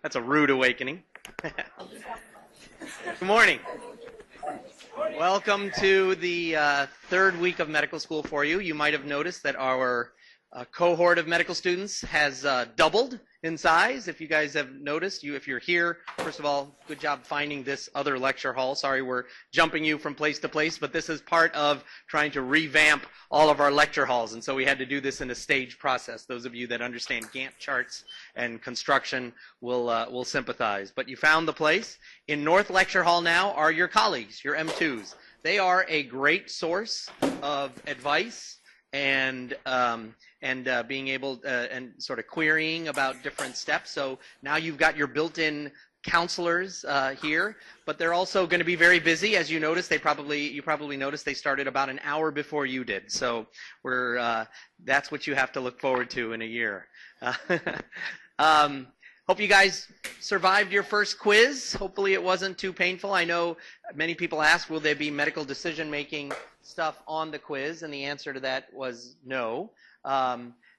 That's a rude awakening. Good morning. Welcome to the third week of medical school for you. You might have noticed that our cohort of medical students has doubled in size. If you guys have noticed, if you're here, first of all, good job finding this other lecture hall. Sorry we're jumping you from place to place, but this is part of trying to revamp all of our lecture halls, and so we had to do this in a staged process. Those of you that understand Gantt charts and construction will sympathize. But you found the place. In North Lecture Hall now are your colleagues, your M2s. They are a great source of advice and being able and sort of querying about different steps. So now you've got your built-in counselors here, but they're also going to be very busy. As you noticed, you probably noticed they started about an hour before you did. So that's what you have to look forward to in a year. Hope you guys survived your first quiz. Hopefully it wasn't too painful. I know many people ask, will there be medical decision-making stuff on the quiz? And the answer to that was no.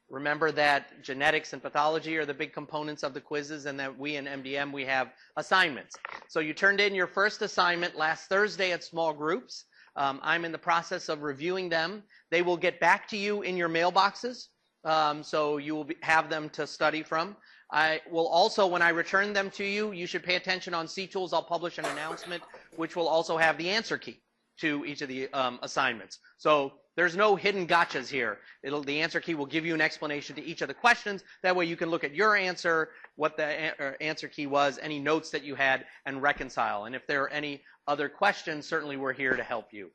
Remember that genetics and pathology are the big components of the quizzes, and that we in MDM, we have assignments. So you turned in your first assignment last Thursday at small groups. I'm in the process of reviewing them. They will get back to you in your mailboxes, so you will have them to study from. I will also, when I return them to you, you should pay attention on C-Tools. I'll publish an announcement which will also have the answer key to each of the assignments. So there's no hidden gotchas here. The answer key will give you an explanation to each of the questions. That way you can look at your answer, what the answer key was, any notes that you had, and reconcile. And if there are any other questions, certainly we're here to help you.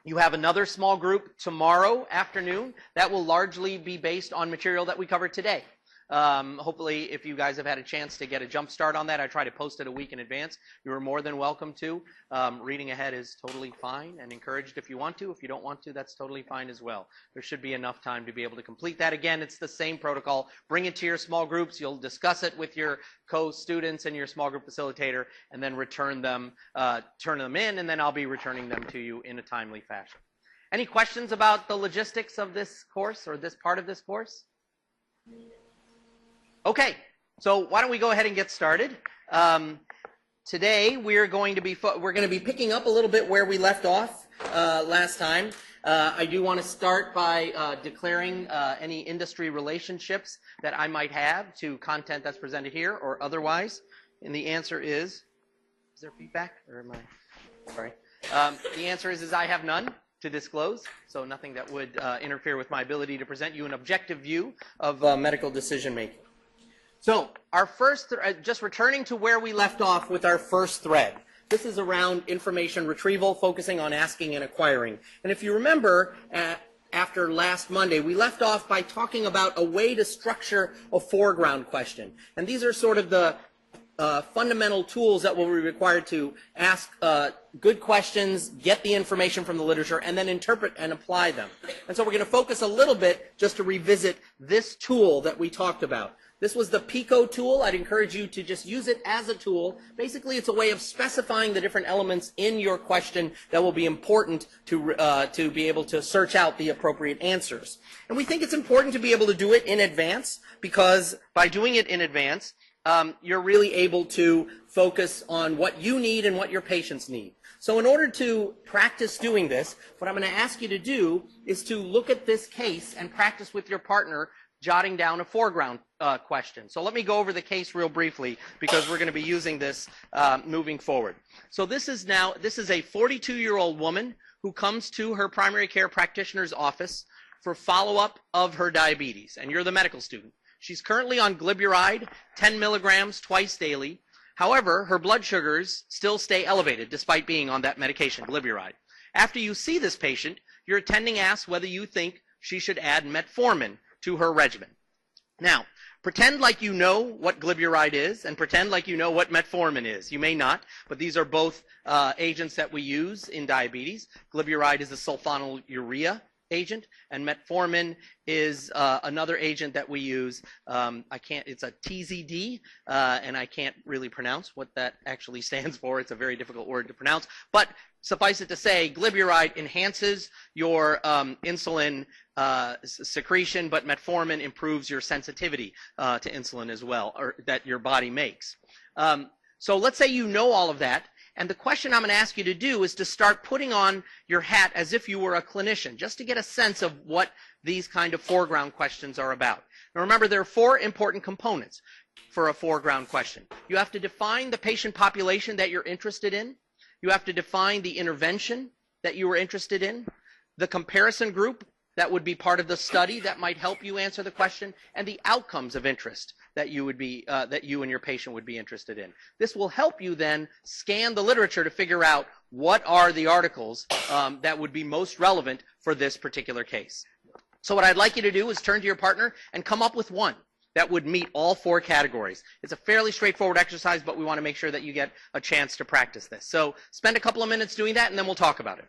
You have another small group tomorrow afternoon. That will largely be based on material that we covered today. Hopefully, if you guys have had a chance to get a jump start on that, I try to post it a week in advance. You are more than welcome to. Reading ahead is totally fine and encouraged if you want to. If you don't want to, that's totally fine as well. There should be enough time to be able to complete that. Again, it's the same protocol. Bring it to your small groups. You'll discuss it with your co-students and your small group facilitator, and then turn them in, and then I'll be returning them to you in a timely fashion. Any questions about the logistics of this course or this part of this course? Okay, so why don't we go ahead and get started. Today we're going to be picking up a little bit where we left off last time. I do want to start by declaring any industry relationships that I might have to content that's presented here or otherwise. And the answer is there feedback or am I? Sorry. The answer is I have none to disclose, so nothing that would interfere with my ability to present you an objective view of medical decision making. So our first, just returning to where we left off with our first thread. This is around information retrieval, focusing on asking and acquiring. And if you remember, after last Monday, we left off by talking about a way to structure a foreground question. And these are sort of the fundamental tools that will be required to ask good questions, get the information from the literature, and then interpret and apply them. And so we're going to focus a little bit just to revisit this tool that we talked about. This was the PICO tool. I'd encourage you to just use it as a tool. Basically, it's a way of specifying the different elements in your question that will be important to be able to search out the appropriate answers. And we think it's important to be able to do it in advance, because by doing it in advance, you're really able to focus on what you need and what your patients need. So in order to practice doing this, what I'm going to ask you to do is to look at this case and practice with your partner jotting down a foreground question. So let me go over the case real briefly, because we're going to be using this moving forward. So this is a 42-year-old woman who comes to her primary care practitioner's office for follow-up of her diabetes, and you're the medical student. She's currently on glyburide, 10 milligrams twice daily. However, her blood sugars still stay elevated despite being on that medication, glyburide. After you see this patient, your attending asks whether you think she should add metformin to her regimen. Now, pretend like you know what glyburide is, and pretend like you know what metformin is. You may not, but these are both agents that we use in diabetes. Glyburide is a sulfonylurea agent, and metformin is another agent that we use. It's a TZD, and I can't really pronounce what that actually stands for. It's a very difficult word to pronounce, but suffice it to say, glyburide enhances your insulin secretion, but metformin improves your sensitivity to insulin as well, or that your body makes. So let's say you know all of that, and the question I'm going to ask you to do is to start putting on your hat as if you were a clinician, just to get a sense of what these kind of foreground questions are about. Now remember, there are 4 important components for a foreground question. You have to define the patient population that you're interested in. You have to define the intervention that you were interested in, the comparison group that would be part of the study that might help you answer the question, and the outcomes of interest that you and your patient would be interested in. This will help you then scan the literature to figure out what are the articles that would be most relevant for this particular case. So what I'd like you to do is turn to your partner and come up with one that would meet all 4 categories. It's a fairly straightforward exercise, but we want to make sure that you get a chance to practice this. So spend a couple of minutes doing that, and then we'll talk about it.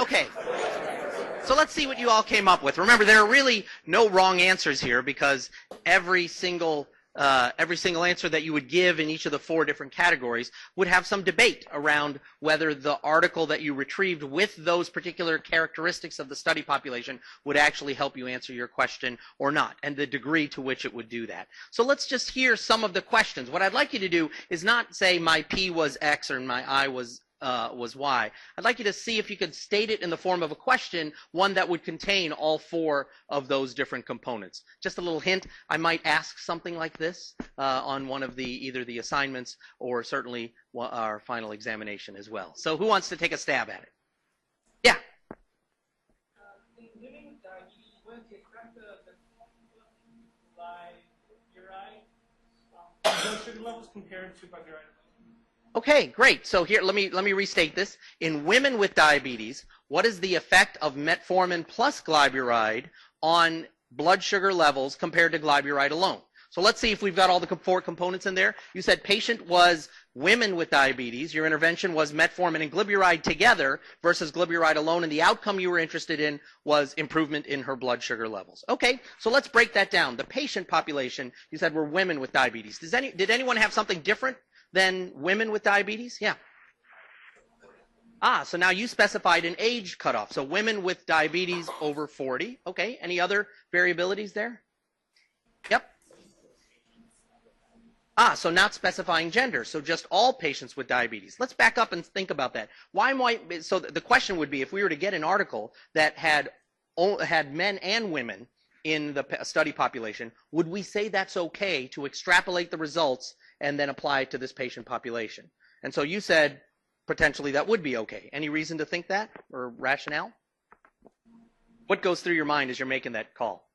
Okay, so let's see what you all came up with. Remember, there are really no wrong answers here because every single answer that you would give in each of the 4 different categories would have some debate around whether the article that you retrieved with those particular characteristics of the study population would actually help you answer your question or not, and the degree to which it would do that. So let's just hear some of the questions. What I'd like you to do is not say my P was X or my I was Y. I'd like you to see if you could state it in the form of a question, one that would contain all 4 of those different components. Just a little hint, I might ask something like this on one of either the assignments or certainly our final examination as well. So who wants to take a stab at it? Yeah. In living with diabetes, what is the effect of the glyburide blood sugar levels compared to glyburide? Okay, great. So here, let me restate this. In women with diabetes, what is the effect of metformin plus glyburide on blood sugar levels compared to glyburide alone? So let's see if we've got all the 4 components in there. You said patient was women with diabetes. Your intervention was metformin and glyburide together versus glyburide alone, and the outcome you were interested in was improvement in her blood sugar levels. Okay, so let's break that down. The patient population, you said, were women with diabetes. Did anyone have something different than women with diabetes? Yeah. So now you specified an age cutoff. So women with diabetes over 40. Okay, any other variabilities there? Yep. So not specifying gender, so just all patients with diabetes. Let's back up and think about that. So the question would be, if we were to get an article that had men and women in the study population, would we say that's okay to extrapolate the results and then apply it to this patient population? And so you said potentially that would be okay. Any reason to think that or rationale? What goes through your mind as you're making that call?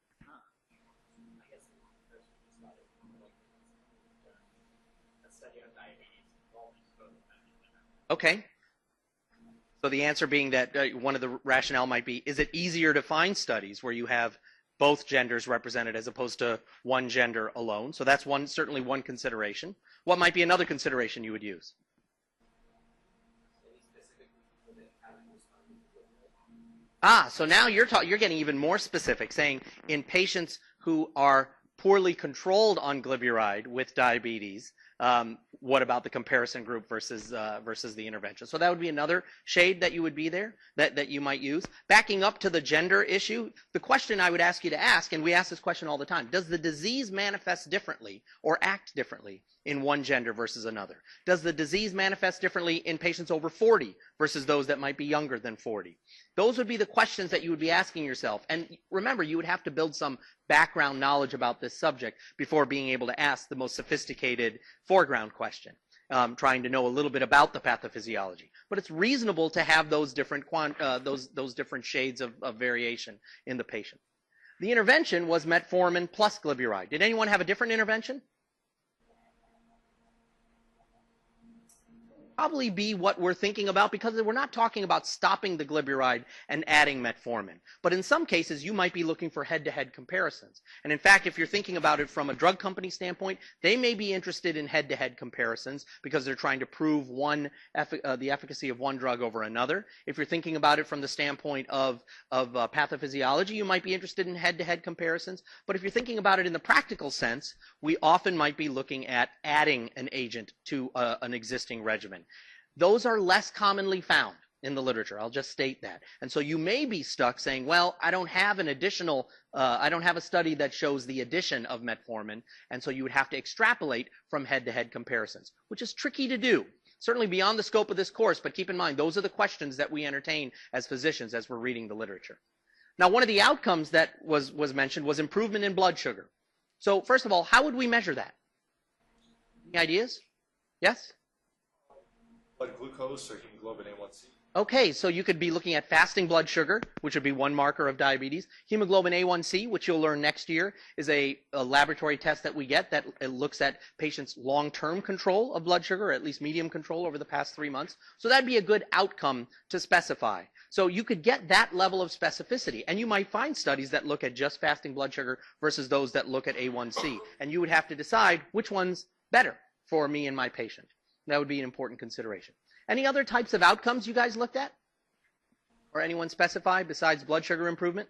Okay. So the answer being that one of the rationale might be, is it easier to find studies where you have both genders represented as opposed to one gender alone? So that's certainly one consideration. What might be another consideration you would use? So now you're getting even more specific, saying in patients who are poorly controlled on glyburide with diabetes, what about the comparison group versus the intervention? So that would be another shade that you would be there, that you might use. Backing up to the gender issue, the question I would ask you to ask, and we ask this question all the time, does the disease manifest differently or act differently in one gender versus another? Does the disease manifest differently in patients over 40 versus those that might be younger than 40? Those would be the questions that you would be asking yourself. And remember, you would have to build some background knowledge about this subject before being able to ask the most sophisticated foreground question, trying to know a little bit about the pathophysiology. But it's reasonable to have those different those different shades of variation in the patient. The intervention was metformin plus glyburide. Did anyone have a different intervention? Probably be what we're thinking about, because we're not talking about stopping the glyburide and adding metformin. But in some cases, you might be looking for head-to-head comparisons. And in fact, if you're thinking about it from a drug company standpoint, they may be interested in head-to-head comparisons because they're trying to prove the efficacy of one drug over another. If you're thinking about it from the standpoint of pathophysiology, you might be interested in head-to-head comparisons. But if you're thinking about it in the practical sense, we often might be looking at adding an agent to an existing regimen. Those are less commonly found in the literature. I'll just state that. And so you may be stuck saying, well, I don't have an additional, I don't have a study that shows the addition of metformin. And so you would have to extrapolate from head-to-head comparisons, which is tricky to do. Certainly beyond the scope of this course, but keep in mind, those are the questions that we entertain as physicians as we're reading the literature. Now, one of the outcomes that was mentioned was improvement in blood sugar. So first of all, how would we measure that? Any ideas? Yes? Blood glucose or hemoglobin A1C. Okay, so you could be looking at fasting blood sugar, which would be one marker of diabetes. Hemoglobin A1C, which you'll learn next year, is a laboratory test that we get that looks at patients' long-term control of blood sugar, or at least medium control over the past 3 months. So that'd be a good outcome to specify. So you could get that level of specificity, and you might find studies that look at just fasting blood sugar versus those that look at A1C. And you would have to decide which one's better for me and my patient. That would be an important consideration. Any other types of outcomes you guys looked at? Or anyone specify besides blood sugar improvement?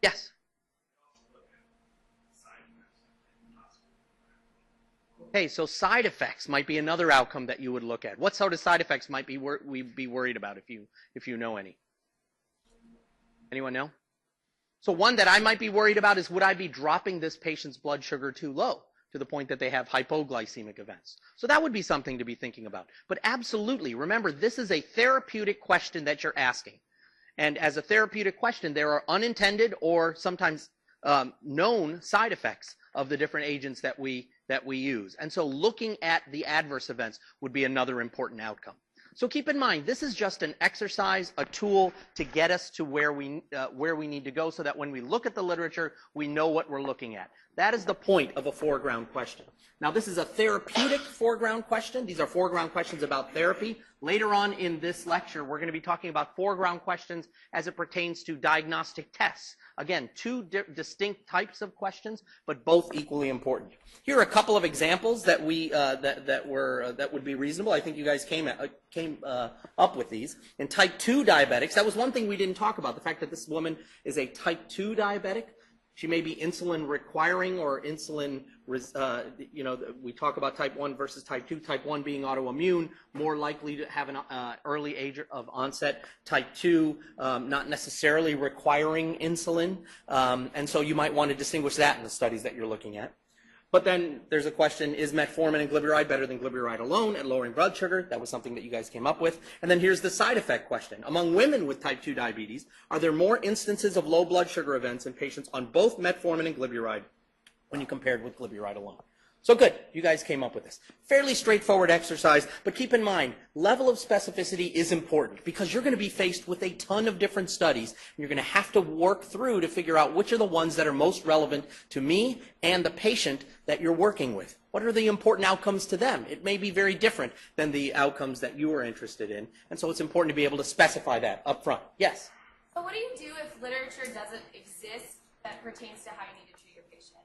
Yes? Okay, so side effects might be another outcome that you would look at. What sort of side effects might we be worried about if you know any? Anyone know? So one that I might be worried about is, would I be dropping this patient's blood sugar too low, to the point that they have hypoglycemic events? So that would be something to be thinking about. But absolutely, remember, this is a therapeutic question that you're asking. And as a therapeutic question, there are unintended or sometimes known side effects of the different agents that we use. And so looking at the adverse events would be another important outcome. So keep in mind, this is just an exercise, a tool to get us to where we need to go, so that when we look at the literature, we know what we're looking at. That is the point of a foreground question. Now, this is a therapeutic foreground question. These are foreground questions about therapy. Later on in this lecture, we're going to be talking about foreground questions as it pertains to diagnostic tests. Again, two distinct types of questions, but both equally important. Here are a couple of examples that that would be reasonable. I think you guys came up with these. In type 2 diabetics, that was one thing we didn't talk about, the fact that this woman is a type 2 diabetic. She may be insulin requiring or insulin, we talk about type 1 versus type 2. Type 1 being autoimmune, more likely to have an early age of onset. Type 2, not necessarily requiring insulin. And so you might want to distinguish that in the studies that you're looking at. But then there's a question, is metformin and glyburide better than glyburide alone at lowering blood sugar? That was something that you guys came up with. And then here's the side effect question. Among women with type 2 diabetes, are there more instances of low blood sugar events in patients on both metformin and glyburide when you compared with glyburide alone? So good, you guys came up with this. Fairly straightforward exercise, but keep in mind, level of specificity is important because you're going to be faced with a ton of different studies. And you're going to have to work through to figure out which are the ones that are most relevant to me and the patient that you're working with. What are the important outcomes to them? It may be very different than the outcomes that you are interested in. And so it's important to be able to specify that up front. Yes? So what do you do if literature doesn't exist that pertains to how you need to treat your patient?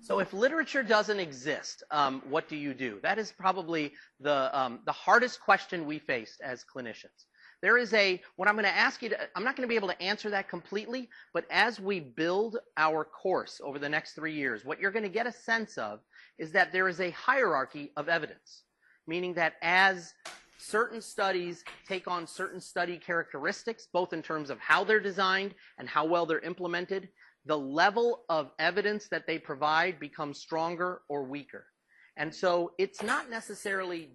So if literature doesn't exist, what do you do? That is probably the hardest question we faced as clinicians. There is what I'm going to ask you to, I'm not going to be able to answer that completely, but as we build our course over the next 3 years, what you're going to get a sense of is that there is a hierarchy of evidence, meaning that as certain studies take on certain study characteristics, both in terms of how they're designed and how well they're implemented, the level of evidence that they provide becomes stronger or weaker. And so it's not necessarily,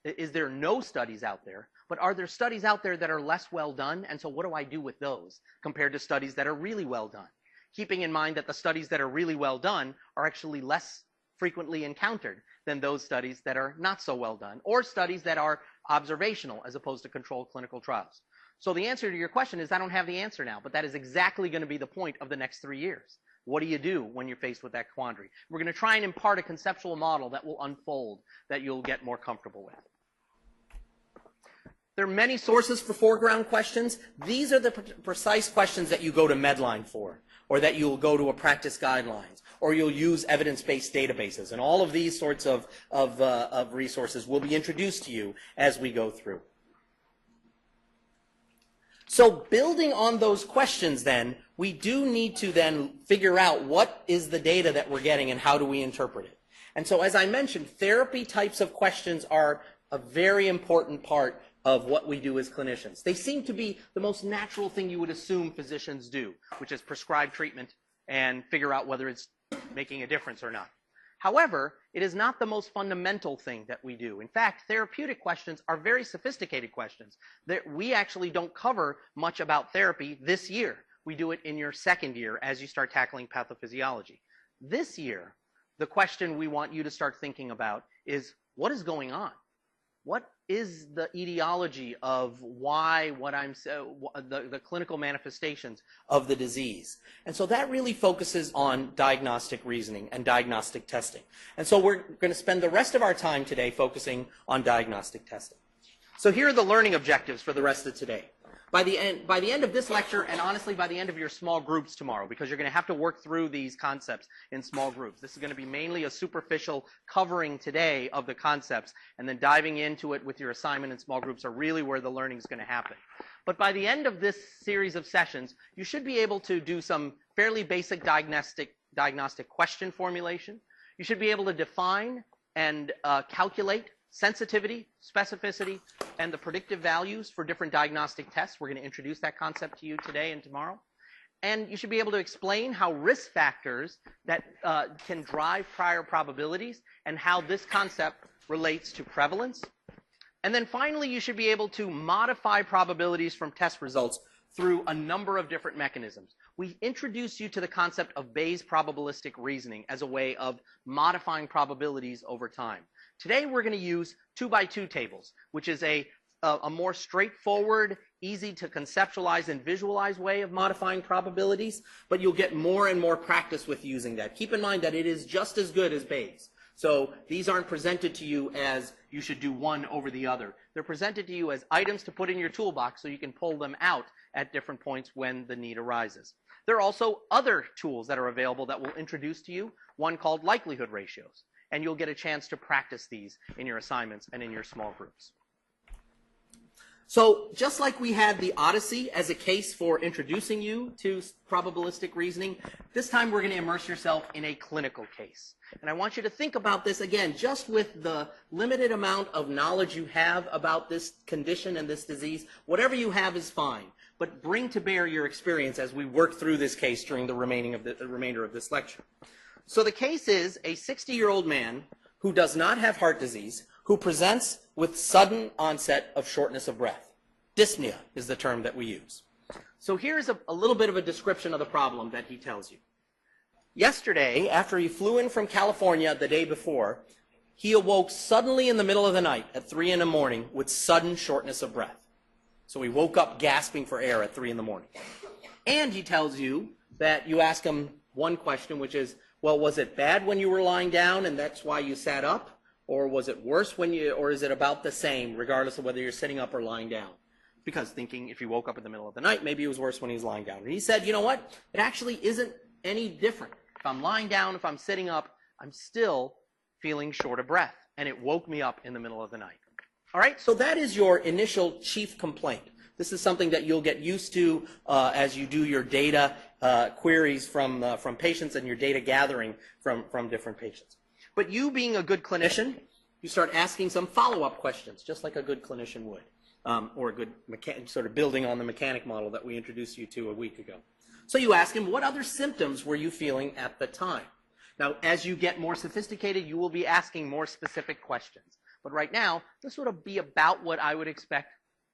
is there no studies out there, but are there studies out there that are less well done? And so what do I do with those compared to studies that are really well done? Keeping in mind that the studies that are really well done are actually less frequently encountered than those studies that are not so well done, or studies that are observational as opposed to controlled clinical trials. So the answer to your question is I don't have the answer now, but that is exactly going to be the point of the next 3 years. What do you do when you're faced with that quandary? We're going to try and impart a conceptual model that will unfold that you'll get more comfortable with. There are many sources for foreground questions. These are the precise questions that you go to Medline for, or that you'll go to a practice guidelines, or you'll use evidence-based databases. And all of these sorts of resources will be introduced to you as we go through. So building on those questions then, we do need to then figure out what is the data that we're getting and how do we interpret it. And so as I mentioned, therapy types of questions are a very important part of what we do as clinicians. They seem to be the most natural thing you would assume physicians do, which is prescribe treatment and figure out whether it's making a difference or not. However, it is not the most fundamental thing that we do. In fact, therapeutic questions are very sophisticated questions that we actually don't cover much about therapy this year. We do it in your second year as you start tackling pathophysiology. This year, the question we want you to start thinking about is, what is going on? What is the etiology of why the clinical manifestations of the disease? And so that really focuses on diagnostic reasoning and diagnostic testing. And so we're going to spend the rest of our time today focusing on diagnostic testing. So here are the learning objectives for the rest of today. By the end of this lecture, and honestly by the end of your small groups tomorrow, because you're going to have to work through these concepts in small groups. This is going to be mainly a superficial covering today of the concepts, and then diving into it with your assignment in small groups are really where the learning is going to happen. But by the end of this series of sessions, you should be able to do some fairly basic diagnostic question formulation. You should be able to define and calculate sensitivity, specificity, and the predictive values for different diagnostic tests. We're going to introduce that concept to you today and tomorrow. And you should be able to explain how risk factors that can drive prior probabilities and how this concept relates to prevalence. And then finally, you should be able to modify probabilities from test results through a number of different mechanisms. We introduce you to the concept of Bayes probabilistic reasoning as a way of modifying probabilities over time. Today we're going to use 2x2 tables, which is a more straightforward, easy to conceptualize and visualize way of modifying probabilities, but you'll get more and more practice with using that. Keep in mind that it is just as good as Bayes. So these aren't presented to you as you should do one over the other. They're presented to you as items to put in your toolbox so you can pull them out at different points when the need arises. There are also other tools that are available that we'll introduce to you, one called likelihood ratios. And you'll get a chance to practice these in your assignments and in your small groups. So just like we had the Odyssey as a case for introducing you to probabilistic reasoning, this time we're going to immerse yourself in a clinical case. And I want you to think about this again, just with the limited amount of knowledge you have about this condition and this disease. Whatever you have is fine, but bring to bear your experience as we work through this case during the remainder of this lecture. So the case is a 60-year-old man who does not have heart disease, who presents with sudden onset of shortness of breath. Dyspnea is the term that we use. So here's a little bit of a description of the problem that he tells you. Yesterday, after he flew in from California the day before, he awoke suddenly in the middle of the night at 3 in the morning with sudden shortness of breath. So he woke up gasping for air at 3 in the morning. And he tells you that you ask him one question, which is, well, was it bad when you were lying down and that's why you sat up? Or was it worse or is it about the same, regardless of whether you're sitting up or lying down? Because thinking if he woke up in the middle of the night, maybe it was worse when he was lying down. And he said, you know what? It actually isn't any different. If I'm lying down, if I'm sitting up, I'm still feeling short of breath. And it woke me up in the middle of the night. All right, so that is your initial chief complaint. This is something that you'll get used to as you do your data queries from patients and your data gathering from different patients. But you being a good clinician, you start asking some follow-up questions, just like a good clinician would, or a good sort of building on the mechanic model that we introduced you to a week ago. So you ask him, what other symptoms were you feeling at the time? Now, as you get more sophisticated, you will be asking more specific questions. But right now, this would be about what I would expect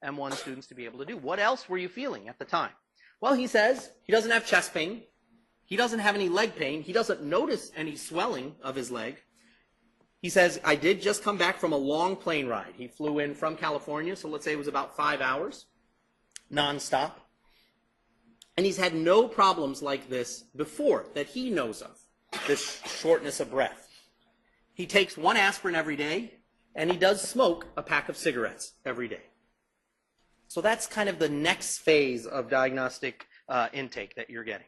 M1 students to be able to do. What else were you feeling at the time? Well, he says he doesn't have chest pain. He doesn't have any leg pain. He doesn't notice any swelling of his leg. He says, I did just come back from a long plane ride. He flew in from California, so let's say it was about 5 hours, nonstop. And he's had no problems like this before that he knows of, this shortness of breath. He takes 1 aspirin every day, and he does smoke a pack of cigarettes every day. So that's kind of the next phase of diagnostic intake that you're getting.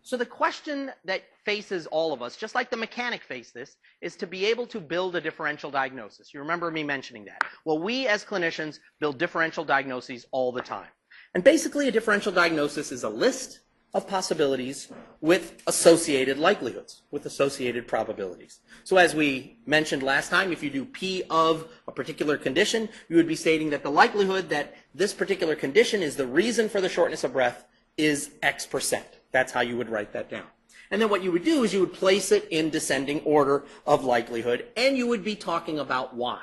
So the question that faces all of us, just like the mechanic faced this, is to be able to build a differential diagnosis. You remember me mentioning that. Well, we as clinicians build differential diagnoses all the time. And basically a differential diagnosis is a list of possibilities with associated likelihoods, with associated probabilities. So as we mentioned last time, if you do P of a particular condition, you would be stating that the likelihood that this particular condition is the reason for the shortness of breath is X%. That's how you would write that down. And then what you would do is you would place it in descending order of likelihood, and you would be talking about why.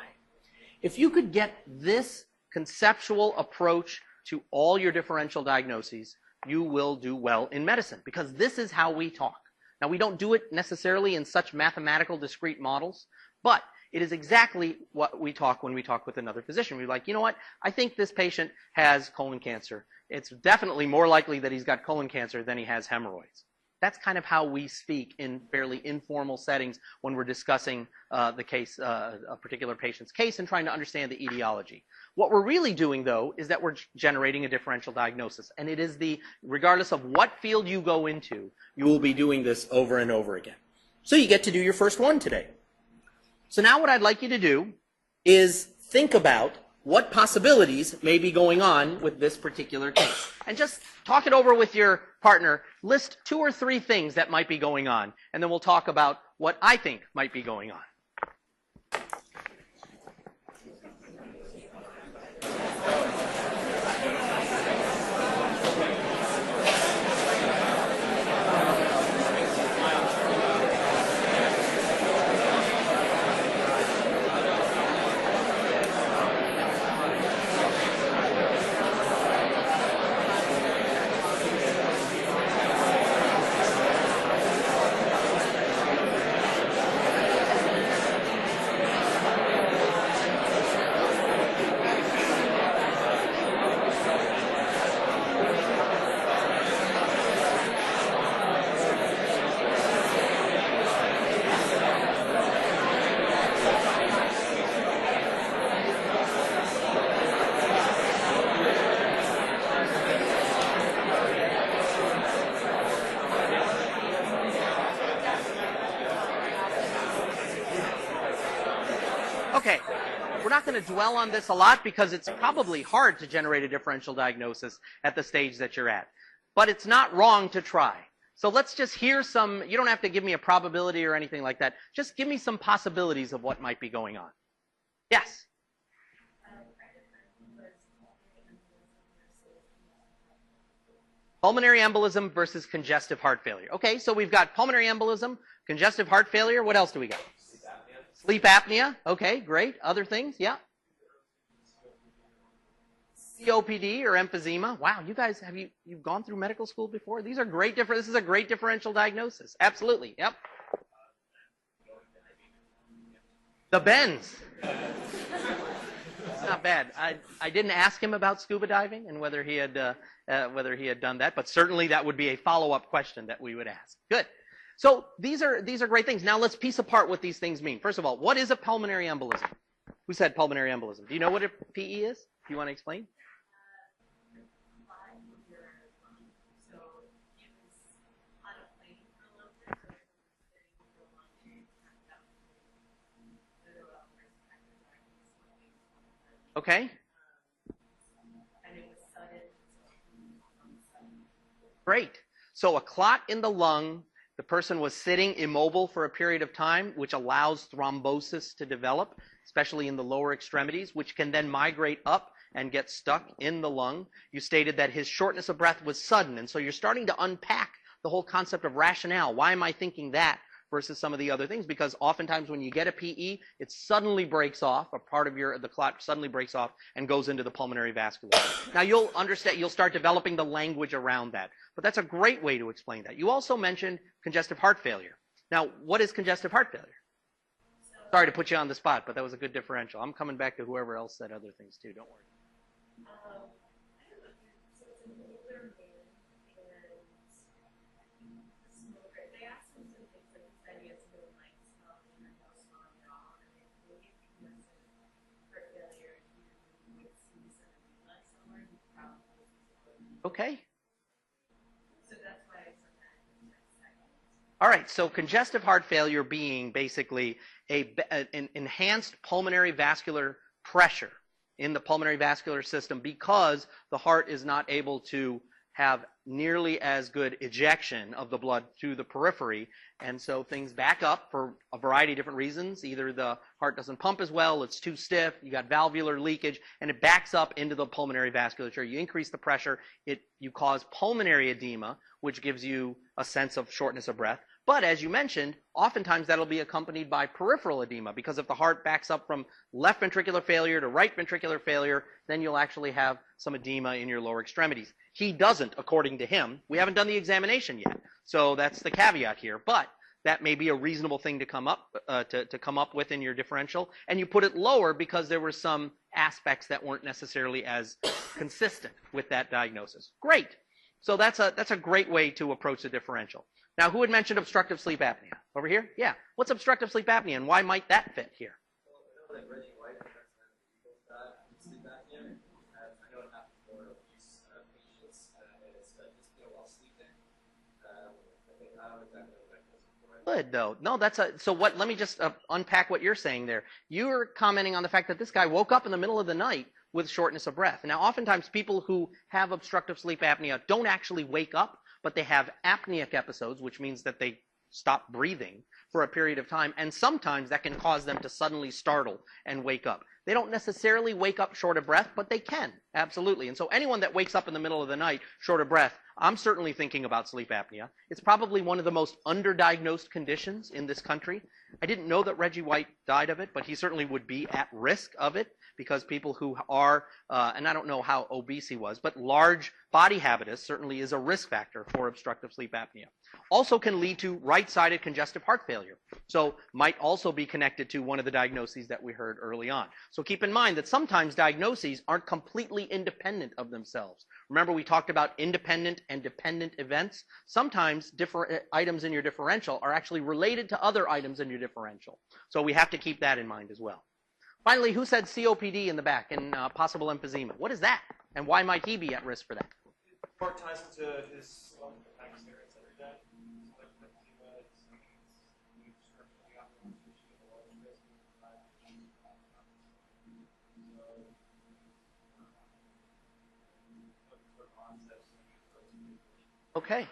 If you could get this conceptual approach to all your differential diagnoses, you will do well in medicine, because this is how we talk. Now, we don't do it necessarily in such mathematical discrete models, but it is exactly what we talk when we talk with another physician. We're like, you know what, I think this patient has colon cancer. It's definitely more likely that he's got colon cancer than he has hemorrhoids. That's kind of how we speak in fairly informal settings when we're discussing the case, a particular patient's case, and trying to understand the etiology. What we're really doing, though, is that we're generating a differential diagnosis. And it is regardless of what field you go into, you will be doing this over and over again. So you get to do your first one today. So now what I'd like you to do is think about what possibilities may be going on with this particular case. And just talk it over with your partner. List 2 or 3 things that might be going on. And then we'll talk about what I think might be going on. Okay, we're not going to dwell on this a lot because it's probably hard to generate a differential diagnosis at the stage that you're at. But it's not wrong to try. So let's just hear some, you don't have to give me a probability or anything like that. Just give me some possibilities of what might be going on. Yes? Pulmonary embolism versus congestive heart failure. Okay, so we've got pulmonary embolism, congestive heart failure. What else do we got? Sleep apnea. Okay, great. Other things? Yeah. COPD or emphysema. Wow, you guys, you've gone through medical school before? These are great this is a great differential diagnosis. Absolutely. Yep. The bends. Not bad. I didn't ask him about scuba diving and whether he had done that, but certainly that would be a follow-up question that we would ask. Good. So these are great things. Now let's piece apart what these things mean. First of all, what is a pulmonary embolism? Who said pulmonary embolism? Do you know what a PE is? Do you want to explain? Okay? Great. So a clot in the lung, the person was sitting immobile for a period of time, which allows thrombosis to develop, especially in the lower extremities, which can then migrate up and get stuck in the lung. You stated that his shortness of breath was sudden, and so you're starting to unpack the whole concept of rationale. Why am I thinking that versus some of the other things? Because oftentimes when you get a PE, it suddenly breaks off, a part of the clot suddenly breaks off and goes into the pulmonary vascular. Now you'll understand, you'll start developing the language around that. But that's a great way to explain that. You also mentioned congestive heart failure. Now, what is congestive heart failure? Sorry to put you on the spot, but that was a good differential. I'm coming back to whoever else said other things too, don't worry. Okay. All right, so congestive heart failure being basically an enhanced pulmonary vascular pressure in the pulmonary vascular system because the heart is not able to have nearly as good ejection of the blood through the periphery, and so things back up for a variety of different reasons. Either the heart doesn't pump as well, it's too stiff, you got valvular leakage, and it backs up into the pulmonary vasculature. You increase the pressure, you cause pulmonary edema, which gives you a sense of shortness of breath. But as you mentioned, oftentimes that'll be accompanied by peripheral edema, because if the heart backs up from left ventricular failure to right ventricular failure, then you'll actually have some edema in your lower extremities. He doesn't, according to him. We haven't done the examination yet, so that's the caveat here. But that may be a reasonable thing to come up with in your differential, and you put it lower because there were some aspects that weren't necessarily as consistent with that diagnosis. Great. So that's a great way to approach the differential. Now, who had mentioned obstructive sleep apnea? Over here? Yeah. What's obstructive sleep apnea, and why might that fit here? Well, I know that Reggie White has sleep apnea, and I know it happens for obese patients, and it's just while sleeping. I don't exactly know what mechanism for it. Good, though. No, so what? Let me just unpack what you're saying there. You're commenting on the fact that this guy woke up in the middle of the night with shortness of breath. Now, oftentimes people who have obstructive sleep apnea don't actually wake up, but they have apneic episodes, which means that they stop breathing for a period of time, and sometimes that can cause them to suddenly startle and wake up. They don't necessarily wake up short of breath, but they can, absolutely. And so anyone that wakes up in the middle of the night short of breath, I'm certainly thinking about sleep apnea. It's probably one of the most underdiagnosed conditions in this country. I didn't know that Reggie White died of it, but he certainly would be at risk of it, because people who are, and I don't know how obese he was, but large body habitus certainly is a risk factor for obstructive sleep apnea. Also can lead to right-sided congestive heart failure. So might also be connected to one of the diagnoses that we heard early on. So keep in mind that sometimes diagnoses aren't completely independent of themselves. Remember, we talked about independent and dependent events. Sometimes different items in your differential are actually related to other items in your differential. So we have to keep that in mind as well. Finally, who said COPD in the back and possible emphysema? What is that, and why might he be at risk for that? Part ties into his attack experience every day. Okay.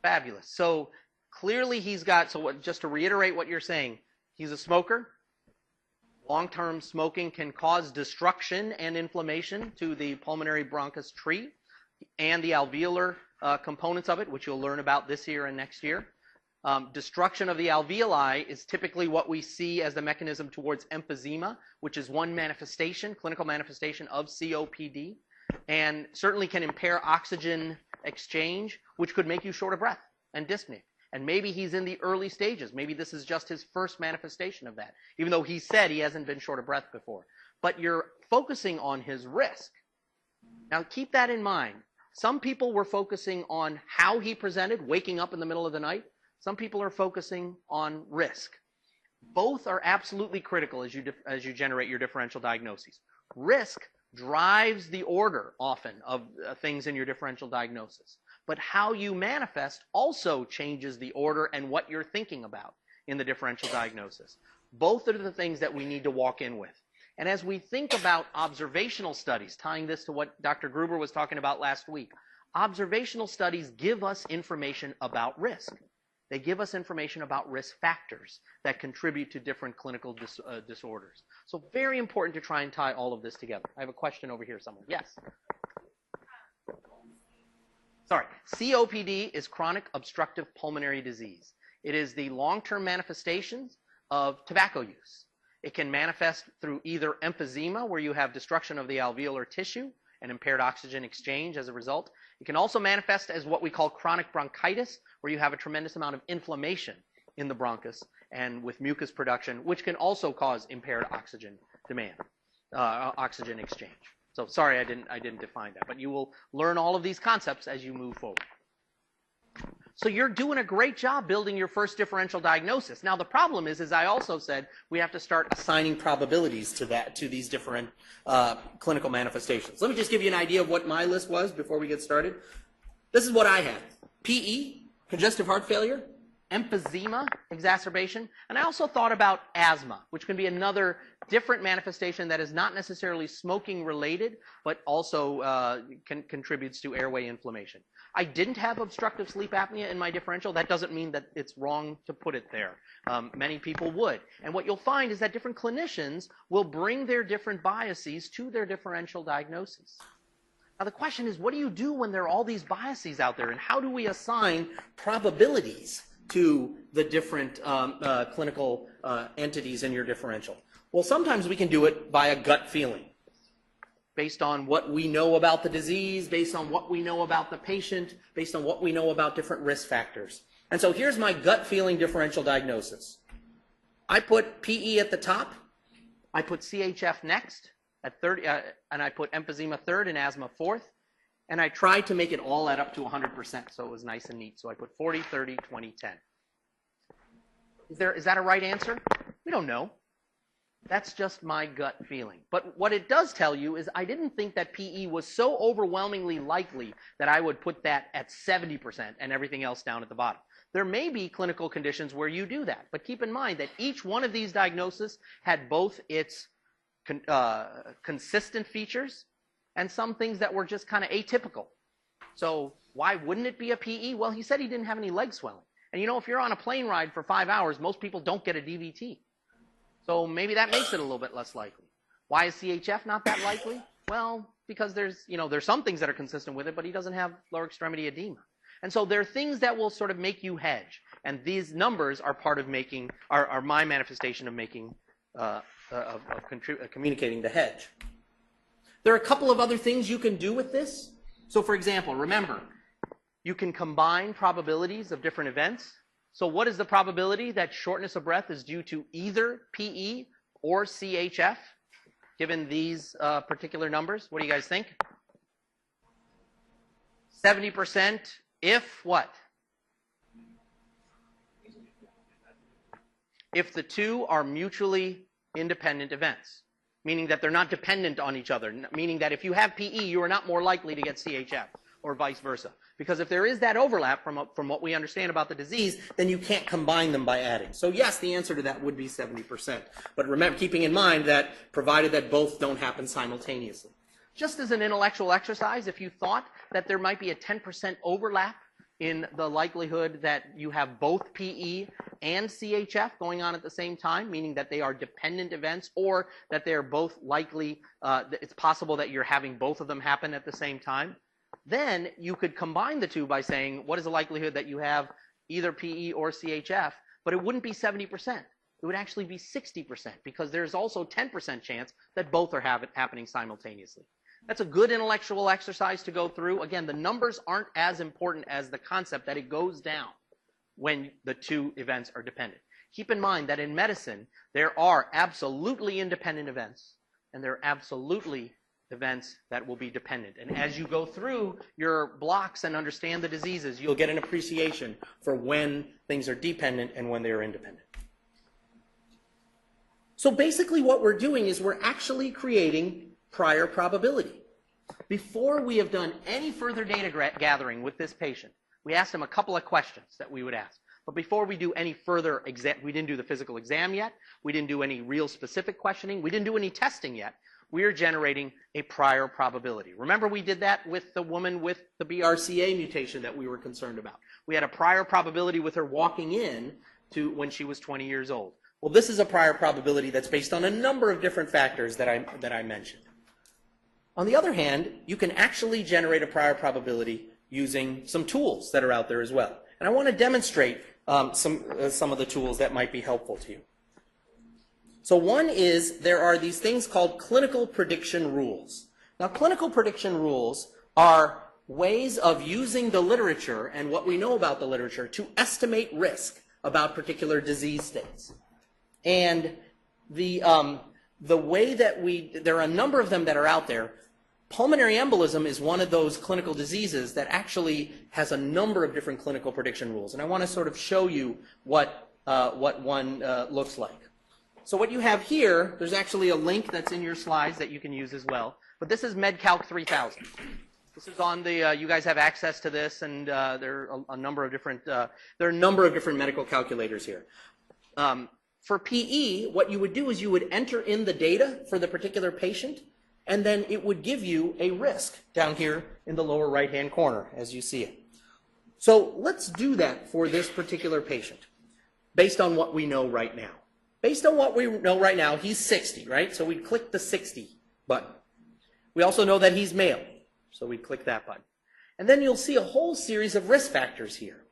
Fabulous. So clearly he's got, just to reiterate what you're saying, he's a smoker. Long-term smoking can cause destruction and inflammation to the pulmonary bronchus tree and the alveolar components of it, which you'll learn about this year and next year. Destruction of the alveoli is typically what we see as the mechanism towards emphysema, which is one manifestation, clinical manifestation of COPD, and certainly can impair oxygen exchange, which could make you short of breath and dyspneic. And maybe he's in the early stages. Maybe this is just his first manifestation of that, even though he said he hasn't been short of breath before. But you're focusing on his risk. Now keep that in mind. Some people were focusing on how he presented, waking up in the middle of the night. Some people are focusing on risk. Both are absolutely critical as you generate your differential diagnoses. Risk drives the order often of things in your differential diagnosis. But how you manifest also changes the order and what you're thinking about in the differential diagnosis. Both are the things that we need to walk in with. And as we think about observational studies, tying this to what Dr. Gruber was talking about last week, observational studies give us information about risk. They give us information about risk factors that contribute to different clinical disorders. So very important to try and tie all of this together. I have a question over here somewhere. Yes? Sorry. COPD is chronic obstructive pulmonary disease. It is the long-term manifestations of tobacco use. It can manifest through either emphysema, where you have destruction of the alveolar tissue and impaired oxygen exchange as a result. It can also manifest as what we call chronic bronchitis, where you have a tremendous amount of inflammation in the bronchus and with mucus production, which can also cause impaired oxygen demand, oxygen exchange. So sorry, I didn't define that, but you will learn all of these concepts as you move forward. So you're doing a great job building your first differential diagnosis. Now the problem is, as I also said, we have to start assigning probabilities to these different clinical manifestations. Let me just give you an idea of what my list was before we get started. This is what I had: PE, congestive heart failure, emphysema, exacerbation, and I also thought about asthma, which can be another different manifestation that is not necessarily smoking related, but also contributes to airway inflammation. I didn't have obstructive sleep apnea in my differential. That doesn't mean that it's wrong to put it there. Many people would. And what you'll find is that different clinicians will bring their different biases to their differential diagnosis. Now the question is, what do you do when there are all these biases out there, and how do we assign probabilities to the different clinical entities in your differential? Well, sometimes we can do it by a gut feeling, based on what we know about the disease, based on what we know about the patient, based on what we know about different risk factors. And so here's my gut feeling differential diagnosis. I put PE at the top, I put CHF next at 30, and I put emphysema third and asthma fourth, and I tried to make it all add up to 100%, so it was nice and neat. So I put 40, 30, 20, 10. Is that a right answer? We don't know. That's just my gut feeling. But what it does tell you is I didn't think that PE was so overwhelmingly likely that I would put that at 70% and everything else down at the bottom. There may be clinical conditions where you do that, but keep in mind that each one of these diagnoses had both its consistent features and some things that were just kind of atypical. So why wouldn't it be a PE? Well, he said he didn't have any leg swelling. And you know, if you're on a plane ride for 5 hours, most people don't get a DVT. So maybe that makes it a little bit less likely. Why is CHF not that likely? Well, because there's some things that are consistent with it, but he doesn't have lower extremity edema. And so there are things that will sort of make you hedge. And these numbers are part of are my manifestation of making, communicating the hedge. There are a couple of other things you can do with this. So for example, remember, you can combine probabilities of different events. So what is the probability that shortness of breath is due to either PE or CHF, given these particular numbers? What do you guys think? 70% if what? If the two are mutually independent events, meaning that they're not dependent on each other, meaning that if you have PE, you are not more likely to get CHF, or vice versa. Because if there is that overlap from what we understand about the disease, then you can't combine them by adding. So yes, the answer to that would be 70%. But remember, keeping in mind that provided that both don't happen simultaneously. Just as an intellectual exercise, if you thought that there might be a 10% overlap in the likelihood that you have both PE and CHF going on at the same time, meaning that they are dependent events, or that they are both likely, it's possible that you're having both of them happen at the same time, then you could combine the two by saying, what is the likelihood that you have either PE or CHF? But it wouldn't be 70%. It would actually be 60%, because there's also 10% chance that both are happening simultaneously. That's a good intellectual exercise to go through. Again, the numbers aren't as important as the concept that it goes down when the two events are dependent. Keep in mind that in medicine, there are absolutely independent events, and there are absolutely events that will be dependent. And as you go through your blocks and understand the diseases, you'll get an appreciation for when things are dependent and when they are independent. So basically what we're doing is we're actually creating prior probability. Before we have done any further data gathering with this patient, we asked him a couple of questions that we would ask. But before we do any further exam, we didn't do the physical exam yet. We didn't do any real specific questioning. We didn't do any testing yet. We are generating a prior probability. Remember we did that with the woman with the BRCA mutation that we were concerned about. We had a prior probability with her walking in to when she was 20 years old. Well, this is a prior probability that's based on a number of different factors that I mentioned. On the other hand, you can actually generate a prior probability using some tools that are out there as well. And I want to demonstrate some of the tools that might be helpful to you. So one is there are these things called clinical prediction rules. Now, clinical prediction rules are ways of using the literature and what we know about the literature to estimate risk about particular disease states. And the way that there are a number of them that are out there. Pulmonary embolism is one of those clinical diseases that actually has a number of different clinical prediction rules. And I want to sort of show you what one looks like. So what you have here, there's actually a link that's in your slides that you can use as well. But this is MedCalc 3000. This is on the, you guys have access to this, and there are a number of different, medical calculators here. For PE, what you would do is you would enter in the data for the particular patient, and then it would give you a risk down here in the lower right-hand corner, as you see it. So let's do that for this particular patient, based on what we know right now. Based on what we know right now, he's 60, right? So we'd click the 60 button. We also know that he's male, so we'd click that button. And then you'll see a whole series of risk factors here.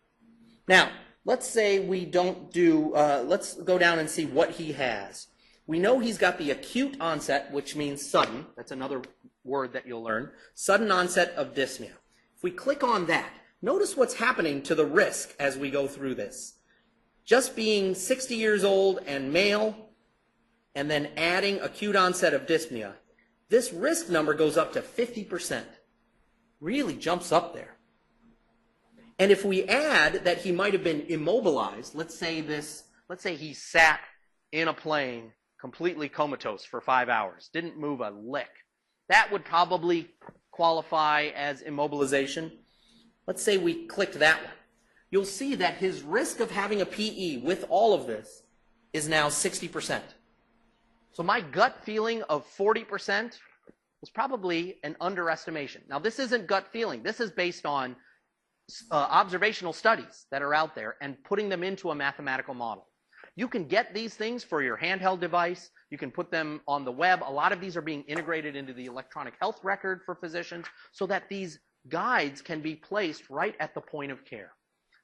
Now, let's say we don't do, let's go down and see what he has. We know he's got the acute onset, which means sudden. That's another word that you'll learn. Sudden onset of dyspnea. If we click on that, notice what's happening to the risk as we go through this. Just being 60 years old and male, and then adding acute onset of dyspnea, this risk number goes up to 50%. Really jumps up there. And if we add that he might have been immobilized, let's say he sat in a plane completely comatose for 5 hours, didn't move a lick. That would probably qualify as immobilization. Let's say we clicked that one. You'll see that his risk of having a PE with all of this is now 60%. So my gut feeling of 40% was probably an underestimation. Now, this isn't gut feeling. This is based on observational studies that are out there and putting them into a mathematical model. You can get these things for your handheld device. You can put them on the web. A lot of these are being integrated into the electronic health record for physicians so that these guides can be placed right at the point of care.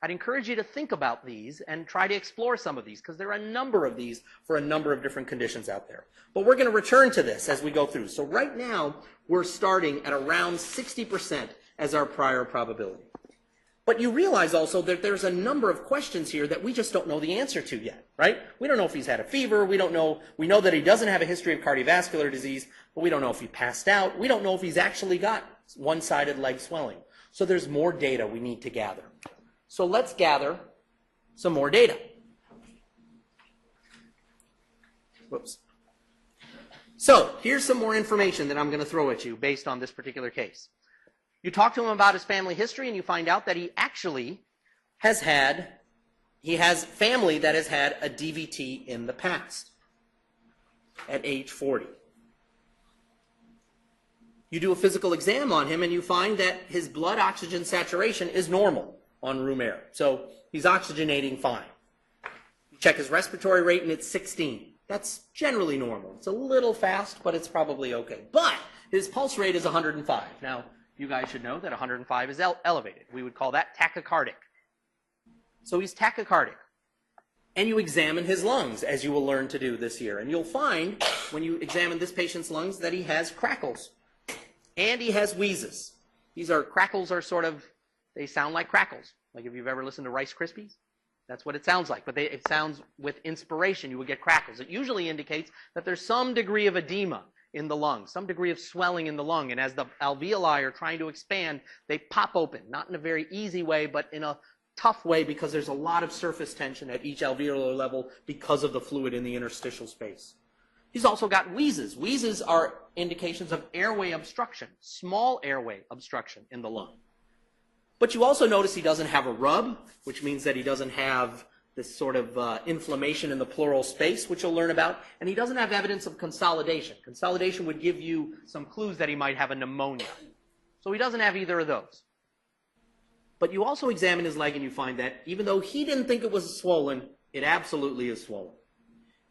I'd encourage you to think about these and try to explore some of these because there are a number of these for a number of different conditions out there. But we're going to return to this as we go through. So right now, we're starting at around 60% as our prior probability. But you realize also that there's a number of questions here that we just don't know the answer to yet, right? We don't know if he's had a fever. We know that he doesn't have a history of cardiovascular disease, but we don't know if he passed out. We don't know if he's actually got one-sided leg swelling. So there's more data we need to gather. So let's gather some more data. Whoops. So here's some more information that I'm going to throw at you based on this particular case. You talk to him about his family history and you find out that he actually has family that has had a DVT in the past at age 40. You do a physical exam on him and you find that his blood oxygen saturation is normal on room air. So he's oxygenating fine. You check his respiratory rate and it's 16. That's generally normal. It's a little fast, but it's probably okay. But his pulse rate is 105. Now, you guys should know that 105 is elevated. We would call that tachycardic. So he's tachycardic. And you examine his lungs, as you will learn to do this year. And you'll find, when you examine this patient's lungs, that he has crackles. And he has wheezes. Crackles are sort of, they sound like crackles. Like if you've ever listened to Rice Krispies, that's what it sounds like. But it sounds with inspiration, you would get crackles. It usually indicates that there's some degree of edema in the lung, some degree of swelling in the lung. And as the alveoli are trying to expand, they pop open, not in a very easy way, but in a tough way because there's a lot of surface tension at each alveolar level because of the fluid in the interstitial space. He's also got wheezes. Wheezes are indications of airway obstruction, small airway obstruction in the lung. But you also notice he doesn't have a rub, which means that he doesn't have this sort of inflammation in the pleural space, which you'll learn about, and he doesn't have evidence of consolidation. Consolidation would give you some clues that he might have a pneumonia. So he doesn't have either of those. But you also examine his leg and you find that even though he didn't think it was swollen, it absolutely is swollen.